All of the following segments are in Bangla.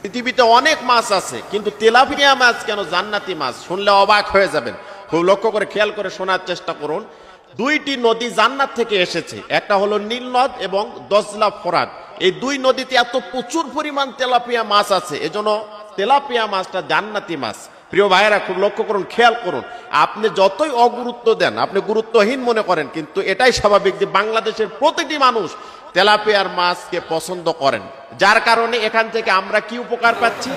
পৃথিবীতে অনেক মাছ আছে, কিন্তু তেলাপিয়া মাছ কেন জান্নাতি মাছ? শুনলে অবাক হয়ে যাবেন। খুব লক্ষ্য করে খেয়াল করে শোনার চেষ্টা করুন। দুইটি নদী জান্নাত থেকে এসেছে, একটা হলো নীল নদ এবং দজলা ফোরাত। এই দুই নদীতে এত প্রচুর পরিমাণ তেলাপিয়া মাছ আছে, এজন্য তেলাপিয়া মাছটা জান্নাতি মাছ। প্রিয় ভাইয়েরা, খুব লক্ষ্য করুন, খেয়াল করুন। আপনি যতই অগুরুত্ব দেন, আপনি গুরুত্বহীন মনে করেন, কিন্তু এটাই স্বাভাবিক যে বাংলাদেশের প্রতিটি মানুষ তেলাপিয়ার মাছকে পছন্দ করেন। যার কারণে এখান থেকে আমরা কি উপকার পাচ্ছি?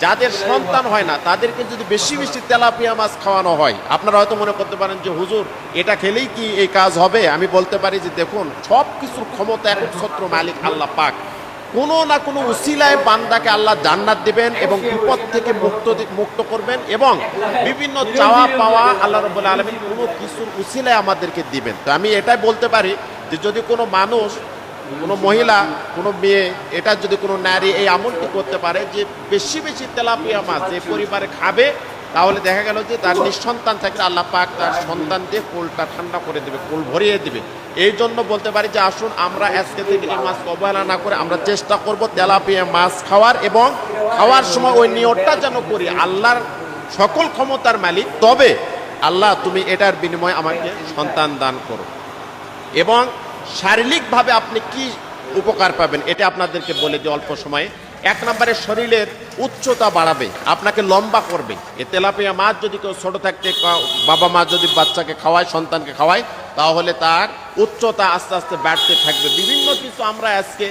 যাদের সন্তান হয় না তাদেরকে যদি বেশি বেশি তেলাপিয়া মাছ খাওয়ানো হয়, আপনারা হয়তো মনে করতে পারেন যে হুজুর এটা খেলেই কি এই কাজ হবে? আমি বলতে পারি যে দেখুন, সব কিছুর ক্ষমতা একচ্ছত্র মালিক আল্লাহ পাক। কোনো না কোনো উসিলায় বান্দাকে আল্লাহ জান্নাত দিবেন এবং বিপদ থেকে মুক্ত করবেন, এবং বিভিন্ন চাওয়া পাওয়া আল্লাহ রাব্বুল আলামিন কোনো কিছুর উসিলায় আমাদেরকে দিবেন। তো আমি এটাই বলতে পারি যে যদি কোনো মানুষ, কোনো মহিলা, কোনো মেয়ে, এটা যদি কোনো নারী এই আমলটি করতে পারে যে বেশি বেশি তেলাপিয়া মাছ যে পরিবারে খাবে, তাহলে দেখা গেল যে তার নিঃসন্তান থাকলে আল্লাহ পাক তার সন্তান দিয়ে কোলটা ঠান্ডা করে দেবে, কোল ভরিয়ে দেবে। এই জন্য বলতে পারি যে আসুন আমরা আজকে থেকে এই মাছ অবহেলা না করে আমরা চেষ্টা করব তেলাপিয়া মাছ খাওয়ার, এবং খাওয়ার সময় ওই নিয়তটা যেন করি আল্লাহর সকল ক্ষমতার মালিক, তবে আল্লাহ তুমি এটার বিনিময়ে আমাকে সন্তান দান করো। এবং শারীরিকভাবে আপনি কি উপকার পাবেন এটা আপনাদেরকে বলে দিই অল্প সময়ে। এক নম্বরে শরীরের উচ্চতা বাড়াবে, আপনাকে লম্বা করবে। এ তেলাপিয়া মাছ যদি কেউ ছোট থাকতে বাবা মা যদি বাচ্চাকে খাওয়ায়, সন্তানকে খাওয়ায়, তাহলে তার উচ্চতা আস্তে আস্তে বাড়তে থাকবে। বিভিন্ন কিছু আমরা আজকে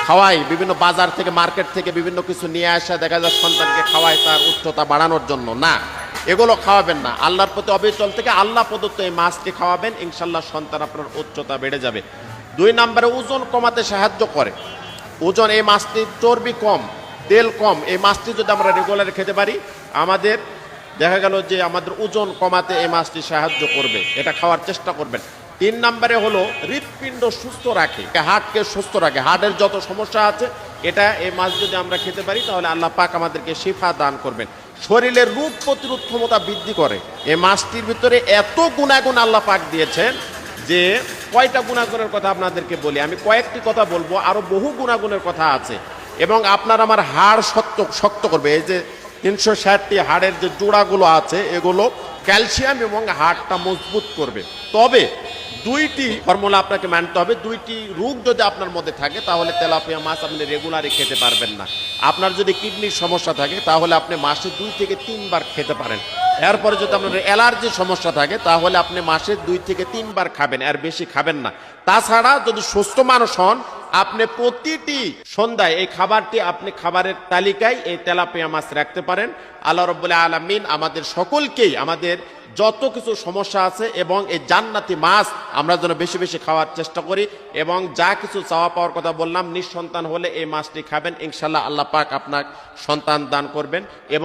খাওয়াই, বিভিন্ন বাজার থেকে, মার্কেট থেকে বিভিন্ন কিছু নিয়ে আসা, দেখা যায় সন্তানকে খাওয়ায় তার উচ্চতা বাড়ানোর জন্য। না, এগুলো খাওয়াবেন না। আল্লাহর প্রতি অবিচল থেকে আল্লাহ প্রদত্ত এই মাছটি খাওয়াবেন, ইনশাল্লাহ সন্তান আপনার উচ্চতা বেড়ে যাবে। দুই নম্বরে ওজন কমাতে সাহায্য করে। ওজন, এই মাছটির চর্বি কম, তেল কম। এই মাছটি যদি আমরা রেগুলার খেতে পারি, আমাদের দেখা গেল যে আমাদের ওজন কমাতে এই মাছটি সাহায্য করবে। এটা খাওয়ার চেষ্টা করবেন। তিন নম্বরে হলো হৃৎপিণ্ড সুস্থ রাখে, হার্টকে সুস্থ রাখে। হার্টের যত সমস্যা আছে, এটা এই মাছ যদি আমরা খেতে পারি তাহলে আল্লাহ পাক আমাদেরকে শিফা দান করবেন। শরীরের রোগ প্রতিরোধ ক্ষমতা বৃদ্ধি করে। এই মাছটির ভিতরে এত গুণাগুণ আল্লাহ পাক দিয়েছেন যে কয়টা গুণাগুণের কথা আপনাদেরকে বলি। আমি কয়েকটি কথা বলবো, আরো বহু গুণাগুণের কথা আছে। এবং আপনার আমার হাড় শক্ত করবে। এই যে 360টি হাড়ের যে জোড়াগুলো আছে, এগুলো ক্যালসিয়াম এবং হাড়টা মজবুত করবে। তবে দুইটি ফর্মুলা আপনাকে মানতে হবে। দুইটি রোগ যদি আপনার মধ্যে থাকে, তাহলে তেলাপিয়া মাছ আপনি রেগুলারই খেতে পারবেন না। আপনার যদি কিডনির সমস্যা থাকে, তাহলে আপনি মাসে 2 থেকে 3 বার খেতে পারেন। এরপরে যদি আপনার অ্যালার্জির সমস্যা থাকে, তাহলে আপনি মাসে 2 থেকে 3 বার খাবেন, এর বেশি খাবেন না। তাছাড়া যদি সুস্থ মানুষ হন, আপনি প্রতিটি সন্ধ্যায় এই খাবারটি আপনি খাবারের তালিকায় এই তেলাপিয়া মাছ রাখতে পারেন। আল্লাহ রাব্বুল আলামিন আমাদের সকলকেই আমাদের যত কিছু সমস্যা আছে এবং এই জান্নাতি মাছ আমরা যেন বেশি বেশি খাওয়ার চেষ্টা করি, এবং যা কিছু চাওয়া পাওয়ার কথা বললাম, নিঃসন্তান হলে এই মাছটি খাবেন, ইনশাল্লাহ আল্লাহ পাক আপনার সন্তান দান করবেন। এবং